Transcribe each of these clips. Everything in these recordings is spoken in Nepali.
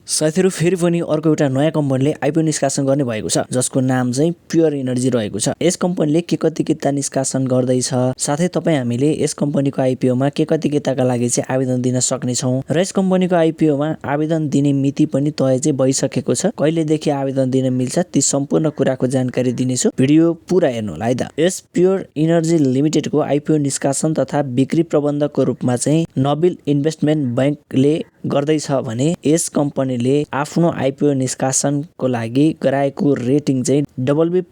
साथीहरु फेरि पनि अर्को एउटा नयाँ कम्पनीले आइपिओ निष्कासन गर्ने भएको छ जसको नाम चाहिँ प्योर एनर्जी रहेको छ। यस कम्पनीले के कति किता निष्कासन गर्दैछ साथै तपाई हामीले यस कम्पनीको आइपिओमा के कति किताका लागि चाहिँ आवेदन दिन सक्ने छौं र यस कम्पनीको आइपिओमा आवेदन दिने मिति पनि तय चाहिँ भइसकेको छ। कहिले देखि आवेदन दिन मिल्छ ती सम्पूर्ण कुराको जानकारी दिनेछु। भिडियो पुरा हेर्नु होला है त। यस प्योर एनर्जी लिमिटेडको आइपिओ निष्कासन तथा बिक्री प्रबन्धकको रूपमा चाहिँ नोबेल इन्भेस्टमेन्ट बैंकले गर्दैछ भने यस कम्पनीले आफ्नो आइपिओ निष्कासनको लागि गराएको रेटिङ चाहिँ BB+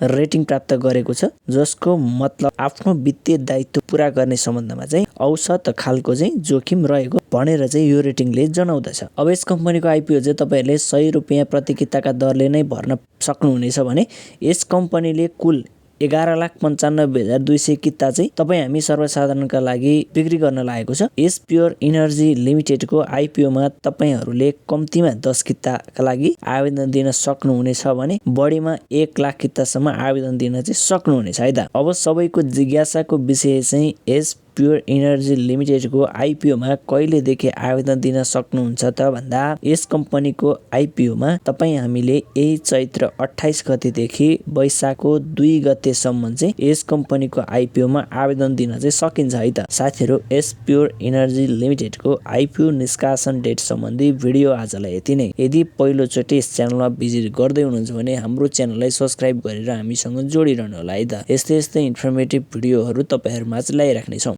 रेटिङ प्राप्त गरेको छ, जसको मतलब आफ्नो वित्तीय दायित्व पूरा गर्ने सम्बन्धमा चाहिँ औसत खालको चाहिँ जोखिम रहेको भनेर चाहिँ यो रेटिङले जनाउँदछ। अब यस कम्पनीको आइपिओ चाहिँ तपाईहरुले 100 रुपैयाँ प्रति किताका दरले नै भर्न सक्नुहुनेछ भने यस कम्पनीले कुल 11,95,200 किता चाहिँ तपाई हामी सर्वसाधारणका लागि बिक्री गर्न लागेको छ। यस प्योर एनर्जी लिमिटेडको आइपिओमा तपाईहरुले कम्तीमा 10 किताका लागि आवेदन दिन सक्नुहुनेछ भने बढीमा 1 लाख कितासम्म आवेदन दिन चाहिँ सक्नुहुनेछ है त। अब सबैको जिज्ञासाको विषय चाहिँ यस प्योर एनर्जी लिमिटेडको आइपिओमा कहिलेदेखि आवेदन दिन सक्नुहुन्छ त भन्दा यस कम्पनीको आइपिओमा तपाई हामीले यही चैत्र 28 गतेदेखि वैशाखको 2 गतेसम्म चाहिँ यस कम्पनीको आइपिओमा आवेदन दिन चाहिँ सकिन्छ है त। साथीहरु यस प्योर एनर्जी लिमिटेडको आइपिओ निष्कासन डेट सम्बन्धी भिडियो आजलाई यति नै। यदि पहिलो चोटि यस च्यानलमा भिजिट गर्दै हुनुहुन्छ भने हाम्रो च्यानललाई सब्स्क्राइब गरेर हामीसँग जोडिरहनु होला है त। यस्तै इन्फर्मेटिभ भिडियोहरु तपाईहरुमा चाहिँ ल्याइराख्ने छौं।